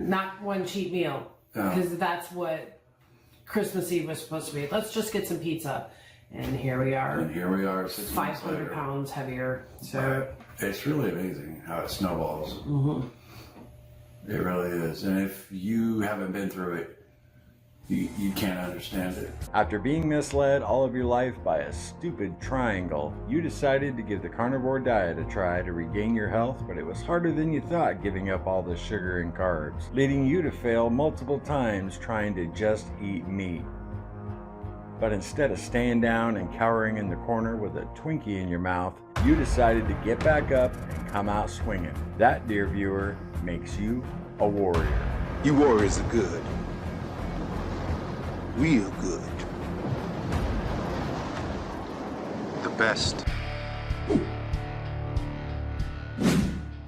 not one cheat meal, because that's what Christmas Eve was supposed to be. Let's just get some pizza. And here we are. And here we are, 6 months 500 later. pounds heavier. So Right. It's really amazing how it snowballs. Mm-hmm. It really is. And if you haven't been through it, you can't understand it. After being misled all of your life by a stupid triangle, you decided to give the carnivore diet a try to regain your health, but it was harder than you thought giving up all the sugar and carbs, leading you to fail multiple times trying to just eat meat. But instead of staying down and cowering in the corner with a Twinkie in your mouth, you decided to get back up and come out swinging. That, dear viewer, makes you a warrior. You warriors are good. Real good. The best.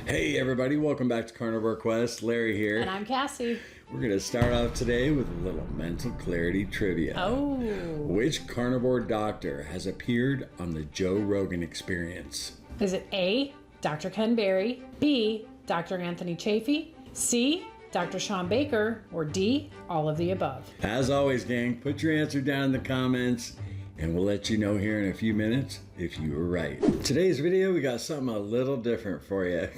Hey everybody, welcome back to Carnivore Quest. Larry here. And I'm Cassie. We're going to start off today with a little mental clarity trivia. Oh. Which carnivore doctor has appeared on the Joe Rogan Experience? Is it A, Dr. Ken Berry, B, Dr. Anthony Chafee, C, Dr. Sean Baker, or D, all of the above? As always, gang, put your answer down in the comments and we'll let you know here in a few minutes if you were right. Today's video, we got something a little different for you.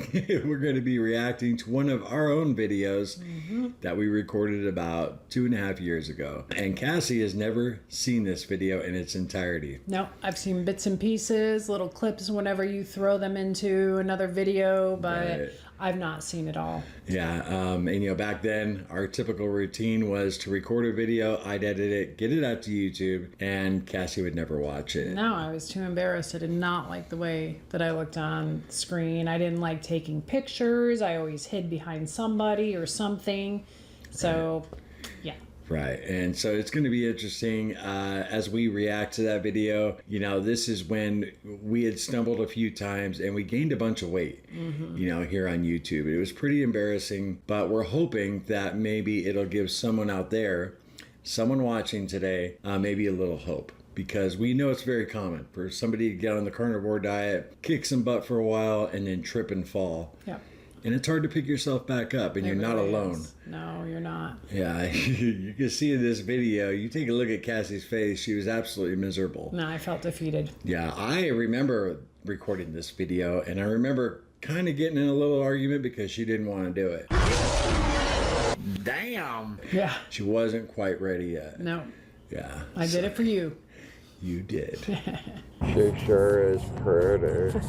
We're going to be reacting to one of our own videos that we recorded about 2.5 years ago. And Cassie has never seen this video in its entirety. No, I've seen bits and pieces, little clips whenever you throw them into another video, but Right. I've not seen it all. Yeah, and you know, back then our typical routine was to record a video, I'd edit it, get it out to YouTube, and Cassie would never watch it. No, I was too embarrassed. I did not like the way that I looked on screen. I didn't like taking pictures. I always hid behind somebody or something. So, yeah. Right, and so it's going to be interesting as we react to that video. You know, this is when we had stumbled a few times and we gained a bunch of weight, you know, here on YouTube. It was pretty embarrassing, but we're hoping that maybe it'll give someone out there, someone watching today, maybe a little hope. Because we know it's very common for somebody to get on the carnivore diet, kick some butt for a while, and then trip and fall. Yeah. And it's hard to pick yourself back up, and It you're not really alone. is. No, you're not. Yeah, you can see in this video, you take a look at Cassie's face, she was absolutely miserable. No, I felt defeated. Yeah, I remember recording this video, and I remember kind of getting in a little argument because she didn't want to do it. Damn! Yeah. She wasn't quite ready yet. No, Yeah. I did it for you. You did. She sure is pretty.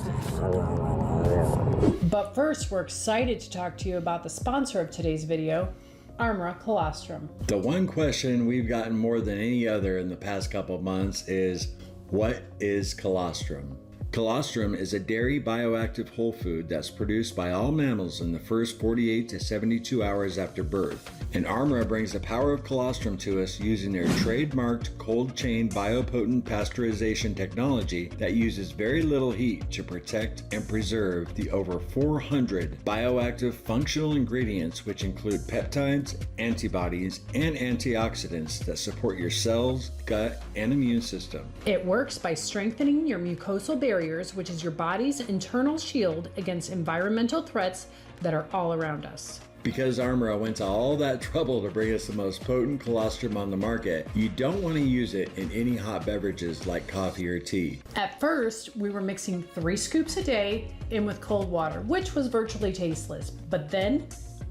But first, we're excited to talk to you about the sponsor of today's video, Colostrum. The one question we've gotten more than any other in the past couple of months is, what is colostrum? Colostrum is a dairy bioactive whole food that's produced by all mammals in the first 48 to 72 hours after birth. And Armra brings the power of colostrum to us using their trademarked cold chain biopotent pasteurization technology that uses very little heat to protect and preserve the over 400 bioactive functional ingredients, which include peptides, antibodies, and antioxidants that support your cells, gut, and immune system. It works by strengthening your mucosal barriers, which is your body's internal shield against environmental threats that are all around us. Because Armra went to all that trouble to bring us the most potent colostrum on the market, you don't want to use it in any hot beverages like coffee or tea. At first, we were mixing 3 scoops a day in with cold water, which was virtually tasteless. But then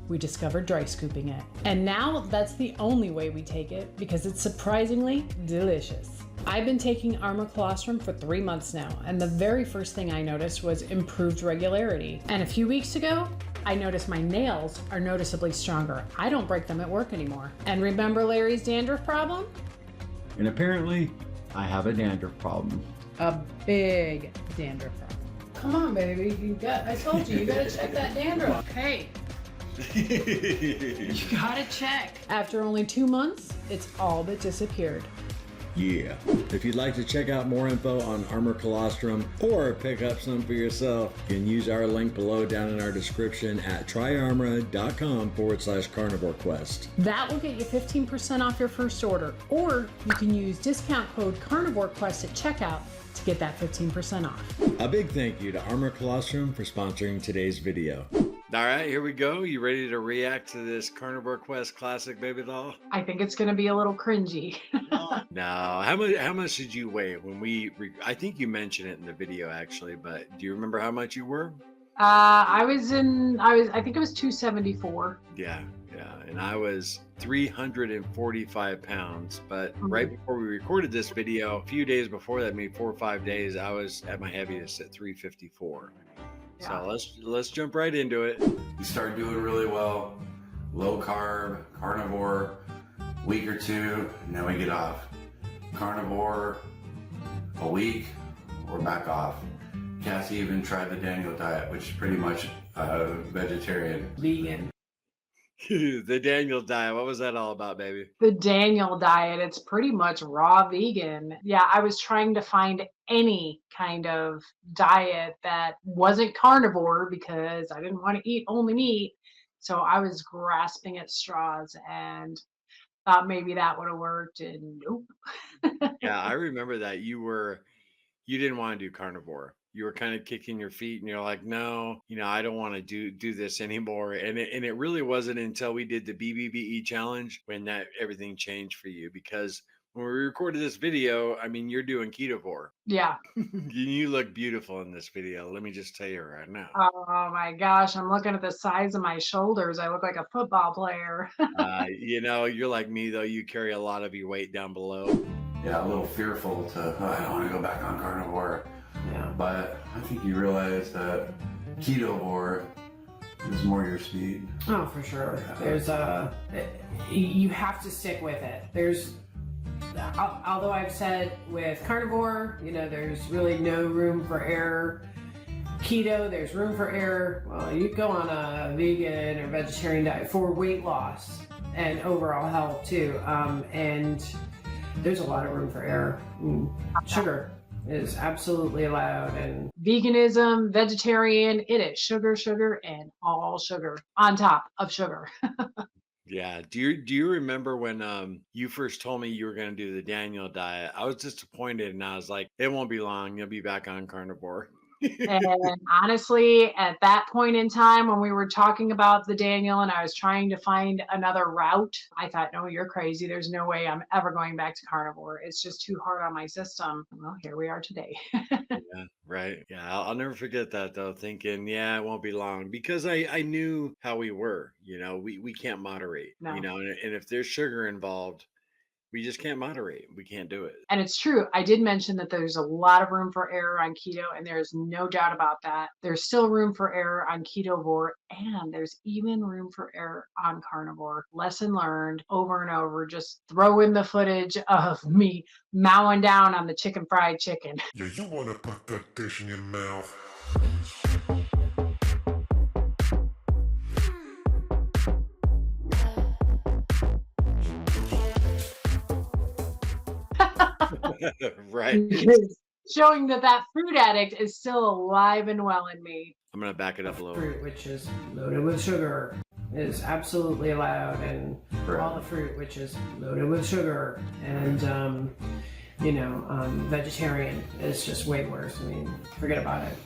we discovered dry scooping it. And now that's the only way we take it because it's surprisingly delicious. I've been taking Colostrum for 3 months now, and the very first thing I noticed was improved regularity. And a few weeks ago, I noticed my nails are noticeably stronger. I don't break them at work anymore. And remember Larry's dandruff problem? And apparently, I have a dandruff problem. A big dandruff problem. Come on, baby. I told you, you gotta check that dandruff. Hey. You gotta check. After only 2 months, it's all but disappeared. Yeah. If you'd like to check out more info on Colostrum or pick up some for yourself, you can use our link below down in our description at tryarmra.com/carnivore quest. That will get you 15% off your first order, or you can use discount code Carnivore Quest at checkout to get that 15% off. A big thank you to Colostrum for sponsoring today's video. All right, here we go. You ready to react to this Carnivore Quest classic baby doll? I think it's going to be a little cringy. No. How much did you weigh when I think you mentioned it in the video actually, but do you remember how much you were? I think it was 274. Yeah. And I was 345 pounds. But right before we recorded this video, a few days before that, maybe 4 or 5 days, I was at my heaviest at 354. Yeah. So let's jump right into it. You start doing really well, low carb, carnivore, week or two, and then we get off. Carnivore, a week, we're back off. Cassie even tried the Daniel diet, which is pretty much vegetarian. Vegan. The Daniel diet, what was that all about, baby? The Daniel diet, it's pretty much raw vegan. Yeah, I was trying to find any kind of diet that wasn't carnivore because I didn't want to eat only meat. So I was grasping at straws and thought maybe that would have worked, and nope. Yeah, I remember that you didn't want to do carnivore. You were kind of kicking your feet and you're like, no, I don't want to do this anymore. And it really wasn't until we did the BBBE challenge when that everything changed for you, because when we recorded this video, I mean, you're doing ketovore. Yeah. You look beautiful in this video. Let me just tell you right now. Oh my gosh, I'm looking at the size of my shoulders. I look like a football player. You're like me though. You carry a lot of your weight down below. Yeah, a little fearful I don't want to go back on carnivore. Yeah. But I think you realize that ketovore is more your speed. Oh, for sure. There's you have to stick with it. Although I've said with carnivore, there's really no room for error. Keto, there's room for error. Well, you go on a vegan or vegetarian diet for weight loss and overall health too. And there's a lot of room for error. Sugar is absolutely allowed, and Veganism, vegetarian, it is sugar, and all sugar on top of sugar. Yeah. Do you remember when you first told me you were going to do the Daniel diet? I was disappointed and I was like, it won't be long. You'll be back on carnivore. And honestly, at that point in time, when we were talking about the Daniel and I was trying to find another route, I thought, no, you're crazy. There's no way I'm ever going back to carnivore. It's just too hard on my system. Well, here we are today. Yeah, right. Yeah, I'll never forget that though, thinking, yeah, it won't be long, because I knew how we were. We can't moderate, No. And if there's sugar involved, we just can't moderate. We can't do it. And it's true. I did mention that there's a lot of room for error on keto, and there's no doubt about that. There's still room for error on ketovore, and there's even room for error on carnivore. Lesson learned over and over. Just throw in the footage of me mowing down on the chicken fried chicken. Yeah, you wanna put that dish in your mouth. Right. Because showing that fruit addict is still alive and well in me. I'm gonna back it up a little. fruit, which is loaded with sugar, is absolutely allowed, and all the fruit, which is loaded with sugar, and vegetarian is just way worse. I mean, forget about it.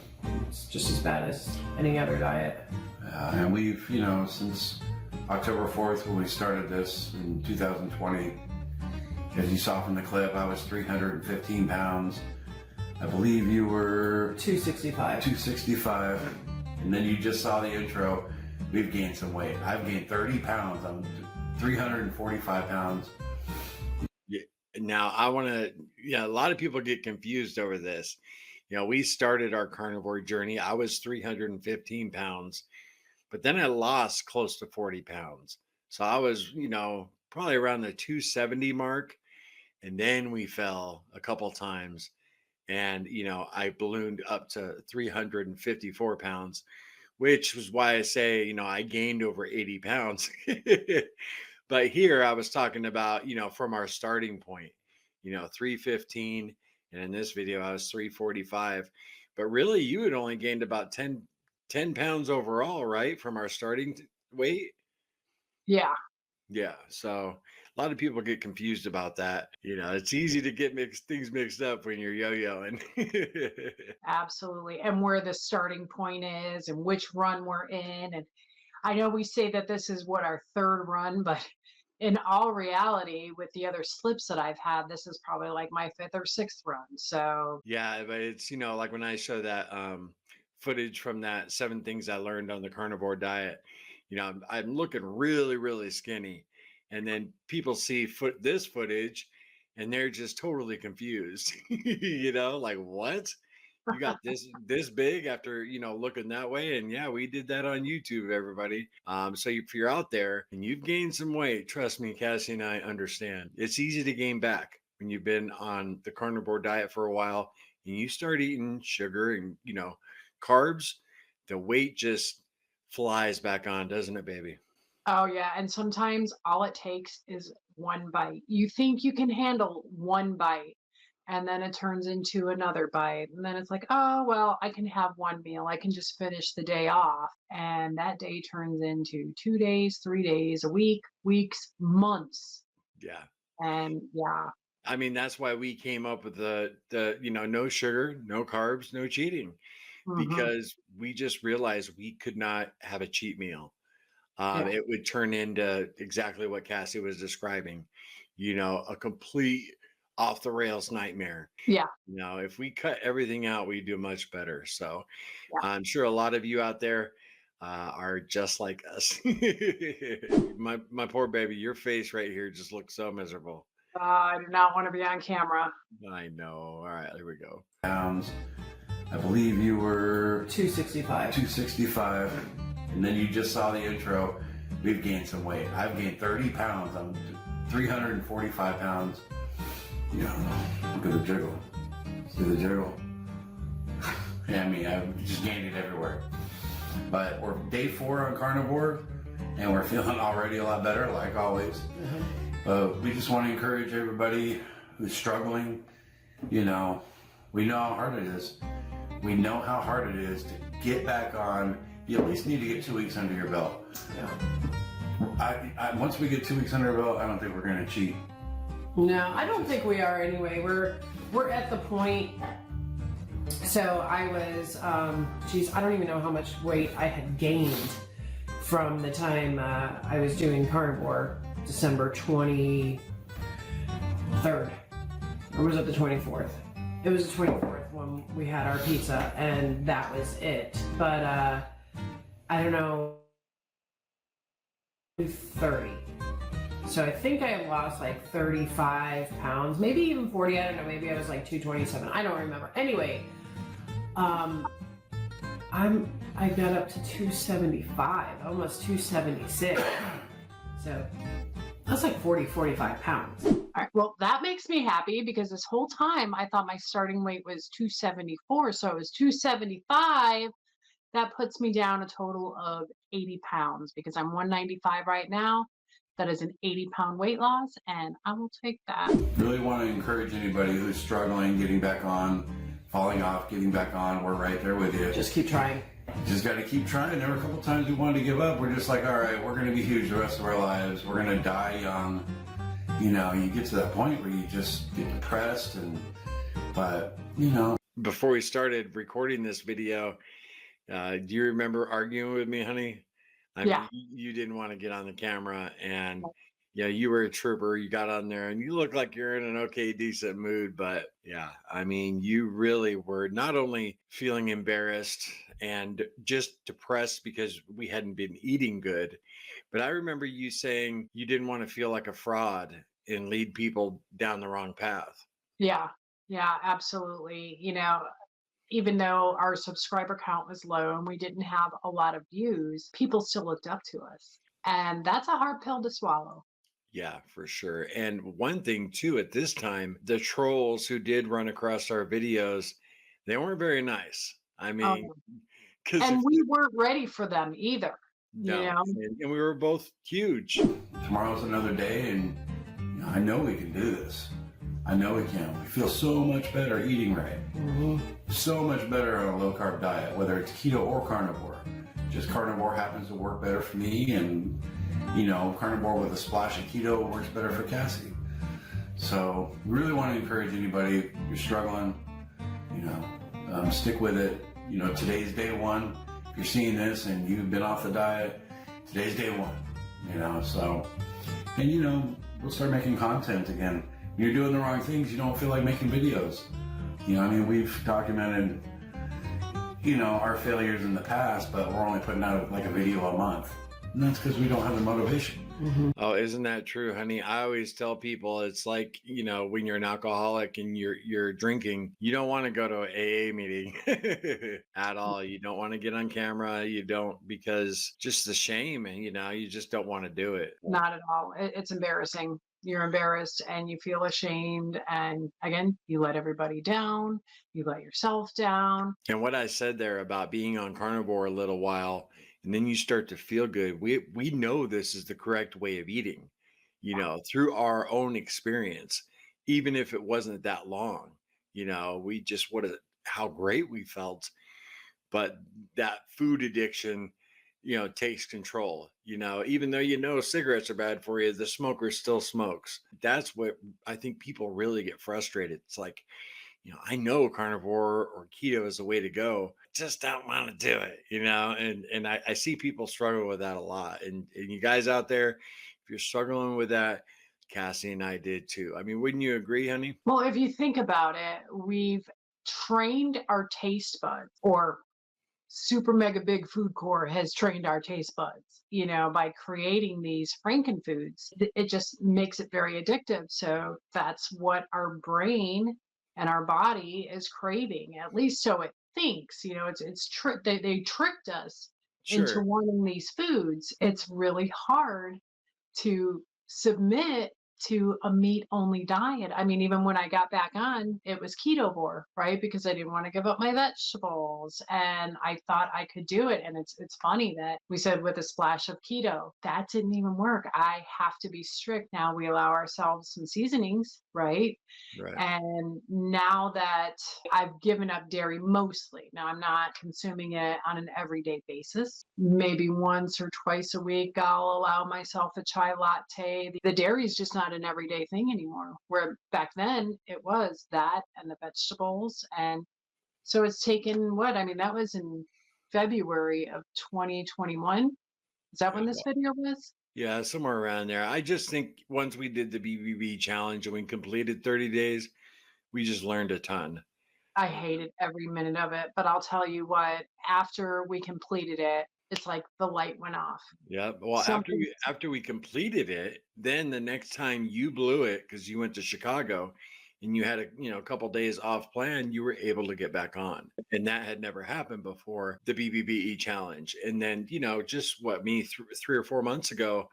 It's just as bad as any other diet. And we've, since October 4th, when we started this in 2020, as you saw from the clip, I was 315 pounds. I believe you were 265. 265. And then you just saw the intro. We've gained some weight. I've gained 30 pounds. I'm 345 pounds. Yeah. Now I want to, a lot of people get confused over this. We started our carnivore journey. I was 315 pounds, but then I lost close to 40 pounds. So I was, probably around the 270 mark. And then we fell a couple times, and I ballooned up to 354 pounds, which was why I say I gained over 80 pounds. But here I was talking about from our starting point, 315, and in this video I was 345. But really you had only gained about 10 pounds overall, right, from our starting weight. Yeah. So A lot of people get confused about that. It's easy to get things mixed up when you're yo-yoing. Absolutely. And where the starting point is and which run we're in. And I know we say that this is what our third run, but in all reality, with the other slips that I've had, this is probably like my fifth or sixth run. So Yeah, but it's, like when I show that footage from that 7 things I learned on the carnivore diet, I'm looking really, really skinny. And then people see this footage and they're just totally confused. Like, what? You got this big after looking that way? And yeah, we did that on YouTube, everybody. So if you're out there and you've gained some weight, trust me, Cassie and I understand. It's easy to gain back when you've been on the carnivore diet for a while and you start eating sugar and carbs. The weight just flies back on, doesn't it, baby? oh yeah, and sometimes all it takes is one bite. You think you can handle one bite, and then it turns into another bite. And then it's like, oh, well, I can have one meal. I can just finish the day off. And that day turns into 2 days, 3 days, a week, weeks, months. Yeah. And yeah. I mean, that's why we came up with the no sugar, no carbs, no cheating, because we just realized we could not have a cheat meal. It would turn into exactly what Cassie was describing, a complete off the rails nightmare. Yeah. If we cut everything out, we do much better. So I'm sure a lot of you out there are just like us. My poor baby, your face right here just looks so miserable. I do not want to be on camera. I know. All right, here we go. Pounds. I believe you were 265. 265. And then you just saw the intro. We've gained some weight. I've gained 30 pounds. I'm 345 pounds. Look at the jiggle. See the jiggle? Yeah, I mean, I've just gained it everywhere. But we're day 4 on carnivore, and we're feeling already a lot better, like always. We just want to encourage everybody who's struggling. We know how hard it is. We know how hard it is to get back on. You at least need to get 2 weeks under your belt. Yeah. Once we get 2 weeks under our belt, I don't think we're going to cheat. No, I don't think we are anyway. We're at the point. So I was, I don't even know how much weight I had gained from the time I was doing carnivore, December 23rd. Or was it the 24th? It was the 24th when we had our pizza, and that was it. But I don't know, 30. So I think I lost like 35 pounds, maybe even 40. I don't know. Maybe I was like 227. I don't remember. Anyway, I got up to 275, almost 276. So that's like 45 pounds. All right. Well, that makes me happy because this whole time I thought my starting weight was 274. So it was 275. That puts me down a total of 80 pounds because I'm 195 right now. That is an 80-pound weight loss, and I will take that. Really want to encourage anybody who's struggling, getting back on, falling off, getting back on. We're right there with you. Just keep trying. Just got to keep trying. There were a couple times we wanted to give up. We're just like, all right, we're going to be huge the rest of our lives. We're going to die young. You get to that point where you just get depressed, but. Before we started recording this video, do you remember arguing with me, honey? I mean, you didn't want to get on the camera, and you were a trooper. You got on there and you look like you're in an okay, decent mood. But yeah, I mean, you really were not only feeling embarrassed and just depressed because we hadn't been eating good, but I remember you saying you didn't want to feel like a fraud and lead people down the wrong path. Yeah, absolutely. Even though our subscriber count was low and we didn't have a lot of views, people still looked up to us. And that's a hard pill to swallow. Yeah, for sure. And one thing too, at this time, the trolls who did run across our videos, they weren't very nice. I mean, and we weren't ready for them either. No, and we were both huge. Tomorrow's another day, and I know we can do this. I know we can. We feel so much better eating right. So much better on a low carb diet, whether it's keto or carnivore. Just carnivore happens to work better for me, and carnivore with a splash of keto works better for Cassie. So really want to encourage anybody, if you're struggling, stick with it. Today's day one. If you're seeing this and you've been off the diet, today's day one. We'll start making content again. When you're doing the wrong things, you don't feel like making videos. We've documented, our failures in the past, but we're only putting out like a video a month. And that's because we don't have the motivation. Mm-hmm. Oh, isn't that true, honey? I always tell people it's like, when you're an alcoholic and you're drinking, you don't want to go to an AA meeting at all. You don't want to get on camera. You don't, because just the shame and, you just don't want to do it. Not at all. It's embarrassing. You're embarrassed and you feel ashamed. And again, you let everybody down. You let yourself down. And what I said there about being on carnivore a little while, and then you start to feel good. We know this is the correct way of eating, through our own experience, even if it wasn't that long, we just how great we felt. But that food addiction, takes control, even though, cigarettes are bad for you, the smoker still smokes. That's what I think people really get frustrated. It's like, I know carnivore or keto is the way to go. Just don't want to do it, and I see people struggle with that a lot. And you guys out there, if you're struggling with that, Cassie and I did too. I mean, wouldn't you agree, honey? Well, if you think about it, we've trained our taste buds, or super mega big food core has trained our taste buds, by creating these frankenfoods. It just makes it very addictive. So that's what our brain and our body is craving, at least so it thinks. They tricked us into wanting these foods. It's really hard to submit to a meat-only diet. I mean, even when I got back on, it was ketovore, right? Because I didn't want to give up my vegetables, and I thought I could do it. And it's funny that we said with a splash of keto, that didn't even work. I have to be strict. Now we allow ourselves some seasonings, right? And now that I've given up dairy mostly, now I'm not consuming it on an everyday basis. Maybe once or twice a week, I'll allow myself a chai latte. The dairy is just not an everyday thing anymore, where back then it was that and the vegetables. And so it's taken that was in February of 2021. Is that when this video was? Yeah, somewhere around there. I just think once we did the BBB challenge and we completed 30 days, we just learned a ton. I hated every minute of it, but I'll tell you what, after we completed it, it's like the light went off. Yeah. Well, after we completed it, then the next time you blew it because you went to Chicago and you had a couple days off plan, you were able to get back on. And that had never happened before the BBBE challenge. And then, just 3 or 4 months ago,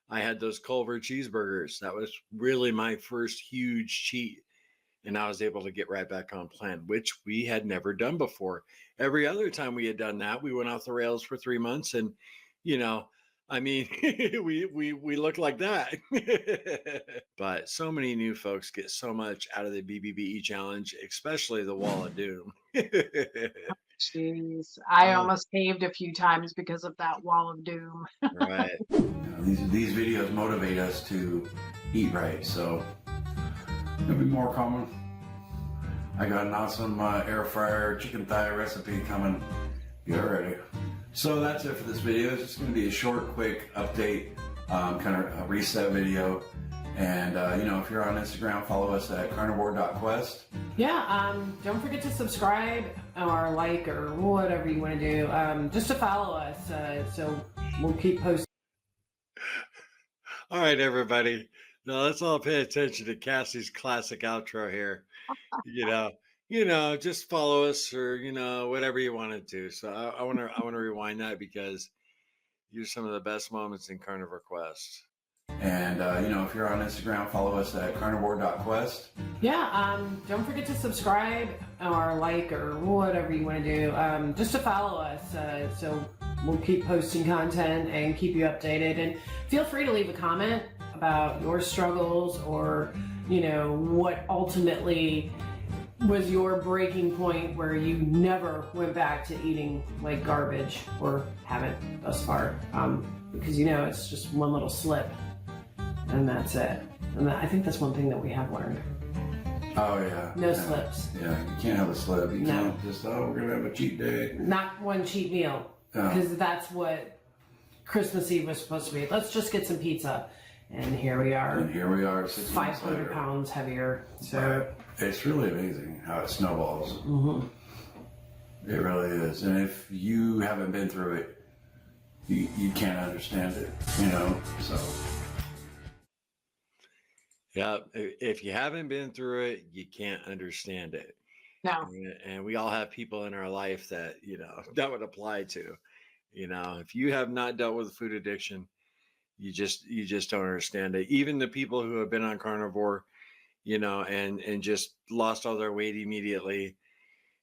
I had those Culver cheeseburgers. That was really my first huge cheat. And I was able to get right back on plan, which we had never done before. Every other time we had done that, we went off the rails for 3 months and, we look like that. But so many new folks get so much out of the BBBE challenge, especially the Wall of Doom. Jeez, I almost caved a few times because of that Wall of Doom. Right. These videos motivate us to eat right, so it'll be more common. I got an awesome air fryer chicken thigh recipe coming. Get ready. So that's it for this video. It's just going to be a short, quick update, kind of a reset video. And, if you're on Instagram, follow us at carnivore.quest. Yeah, don't forget to subscribe or like or whatever you want to do, just to follow us, so we'll keep posting. All right, everybody. Now let's all pay attention to Cassie's classic outro here. Just follow us or, whatever you want to do. So I want to rewind that because you're some of the best moments in Carnivore Quest. And, if you're on Instagram, follow us at carnivore.quest. Yeah, don't forget to subscribe or like or whatever you want to do, just to follow us, so we'll keep posting content and keep you updated. And feel free to leave a comment about your struggles or, what ultimately was your breaking point where you never went back to eating like garbage or haven't thus far. because you know it's just one little slip and that's it. And I think that's one thing that we have learned. Oh yeah. No yeah. slips. Yeah, you can't have a slip. You No. can't just, oh, we're gonna have a cheat day. Not one cheat meal, Yeah. because that's what Christmas Eve was supposed to be. Let's just get some pizza, and here we are, And here we are, 6 months 500 later. pounds heavier. So Right. It's really amazing how it snowballs. mhm. It really is. And if you haven't been through it, you can't understand it, you know? So, Yeah, if you haven't been through it, you can't understand it. No. And we all have people in our life that, that would apply to. If you have not dealt with food addiction, you just don't understand it. Even the people who have been on carnivore, and just lost all their weight immediately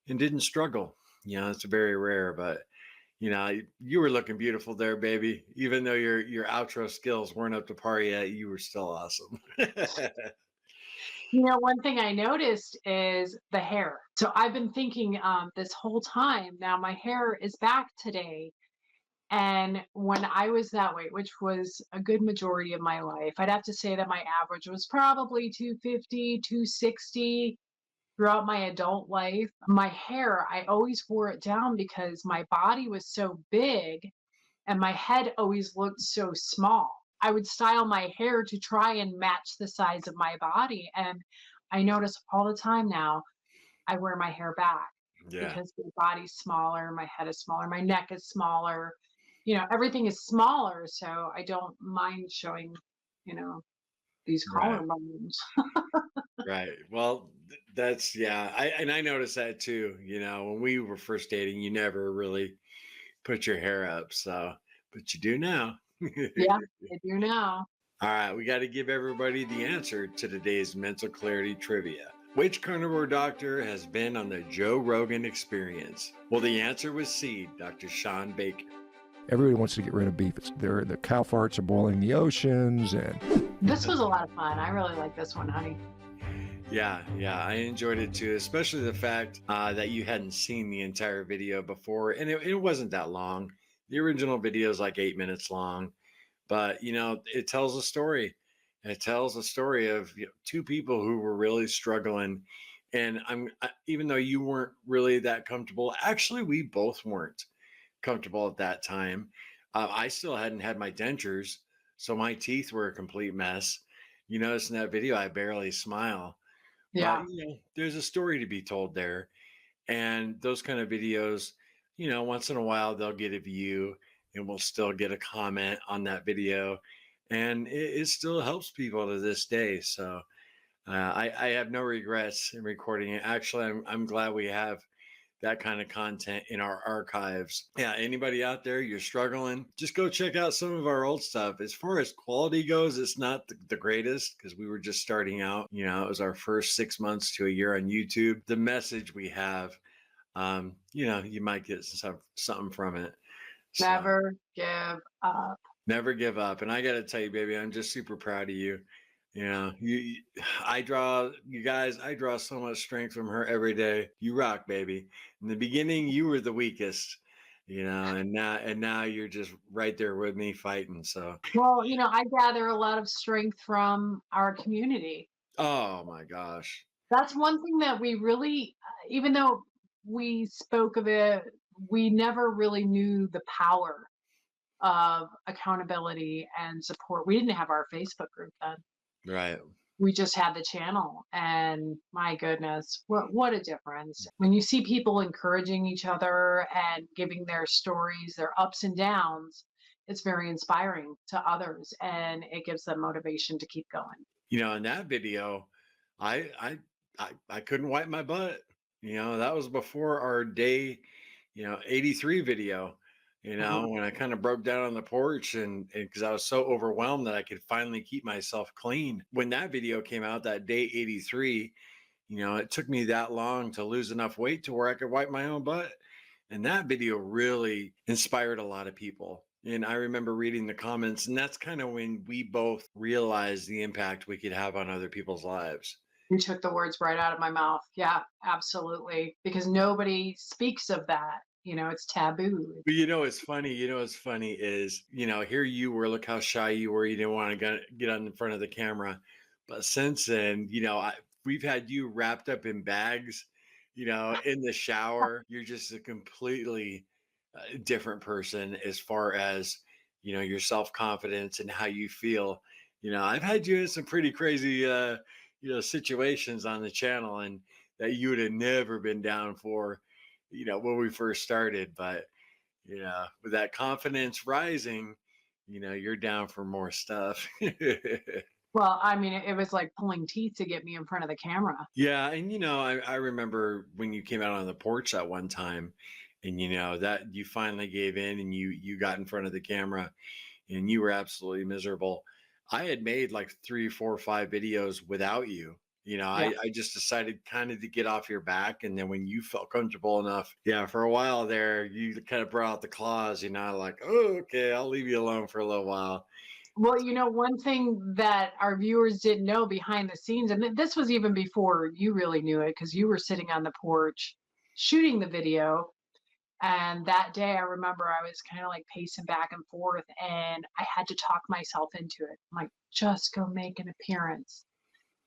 and didn't struggle. It's very rare, but you were looking beautiful there, baby. Even though your outro skills weren't up to par yet, you were still awesome. One thing I noticed is the hair. So I've been thinking this whole time now my hair is back today. And when I was that weight, which was a good majority of my life, I'd have to say that my average was probably 250, 260 throughout my adult life. My hair, I always wore it down because my body was so big and my head always looked so small. I would style my hair to try and match the size of my body. And I notice all the time now I wear my hair back Yeah. because my body's smaller, my head is smaller, my neck is smaller. Everything is smaller. So I don't mind showing, these Right. collarbones. Right. Well, that's, yeah. I noticed that too. When we were first dating, you never really put your hair up. So, but you do now. Yeah, I do now. All right. We got to give everybody the answer to today's mental clarity trivia. Which carnivore doctor has been on the Joe Rogan Experience? Well, the answer was C, Dr. Sean Baker. Everybody wants to get rid of beef. The cow farts are boiling the oceans, and This was a lot of fun. I really like this one, honey. Yeah, I enjoyed it too, especially the fact that you hadn't seen the entire video before, and it wasn't that long. The original video is like 8 minutes long, but it tells a story. It tells a story of two people who were really struggling, and even though you weren't really that comfortable, actually we both weren't comfortable at that time. I still hadn't had my dentures, so my teeth were a complete mess. You notice in that video, I barely smile. Yeah. But, there's a story to be told there. And those kind of videos, once in a while, they'll get a view and we'll still get a comment on that video. And it still helps people to this day. So I have no regrets in recording it. Actually, I'm glad we have that kind of content in our archives. Yeah, anybody out there, you're struggling, just go check out some of our old stuff. As far as quality goes, it's not the greatest because we were just starting out. It was our first 6 months to a year on YouTube. The message we have, you might get something from it. So, Never give up. never give up. And I got to tell you, baby, I'm just super proud of you. I draw so much strength from her every day. You rock, baby. In the beginning, you were the weakest, and now you're just right there with me fighting. So, Well, I gather a lot of strength from our community. oh my gosh. That's one thing that we really, even though we spoke of it, we never really knew the power of accountability and support. We didn't have our Facebook group then. Right. We just had the channel, and my goodness, what a difference when you see people encouraging each other and giving their stories, their ups and downs. It's very inspiring to others, and it gives them motivation to keep going. In that video, I couldn't wipe my butt. That was before our day 83 video. When I kind of broke down on the porch and because I was so overwhelmed that I could finally keep myself clean. When that video came out, that day 83, it took me that long to lose enough weight to where I could wipe my own butt. And that video really inspired a lot of people. And I remember reading the comments, and that's kind of when we both realized the impact we could have on other people's lives. You took the words right out of my mouth. Yeah, absolutely. Because nobody speaks of that. it's taboo. But what's funny? What's funny is, here you were, look how shy you were. You didn't want to get on the front of the camera. But since then, we've had you wrapped up in bags, in the shower. You're just a completely different person as far as, your self-confidence and how you feel. I've had you in some pretty crazy, situations on the channel, and that you would have never been down for, when we first started. But, with that confidence rising, you're down for more stuff. Well, I mean, it was like pulling teeth to get me in front of the camera. Yeah. And, I remember when you came out on the porch that one time, and, that you finally gave in and you got in front of the camera and you were absolutely miserable. I had made like 3, 4, 5 videos without you. Yeah. I just decided kind of to get off your back. And then when you felt comfortable enough, for a while there, you kind of brought out the claws, like, oh, okay, I'll leave you alone for a little while. Well, one thing that our viewers didn't know behind the scenes, and this was even before you really knew it, because you were sitting on the porch shooting the video. And that day, I remember I was kind of like pacing back and forth, and I had to talk myself into it. I'm like, just go make an appearance.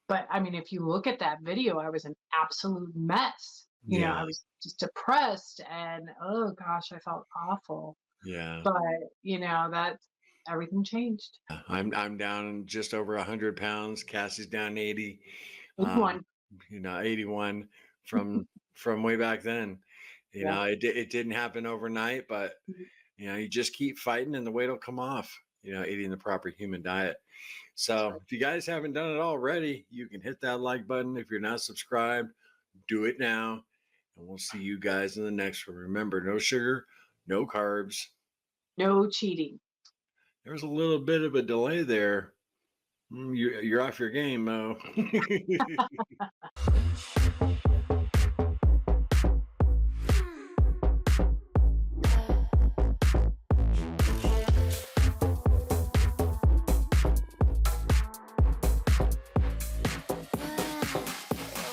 But I mean, if you look at that video, I was an absolute mess. I was just depressed, and oh gosh, I felt awful. Yeah. But that everything changed. I'm down just over 100 pounds. Cassie's down 80. 81. 81 from way back then. It didn't happen overnight, but you just keep fighting and the weight will come off, eating the proper human diet. So if you guys haven't done it already, you can hit that like button. If you're not subscribed, do it now. And we'll see you guys in the next one. Remember, no sugar, no carbs. No cheating. There was a little bit of a delay there. You're off your game, Mo.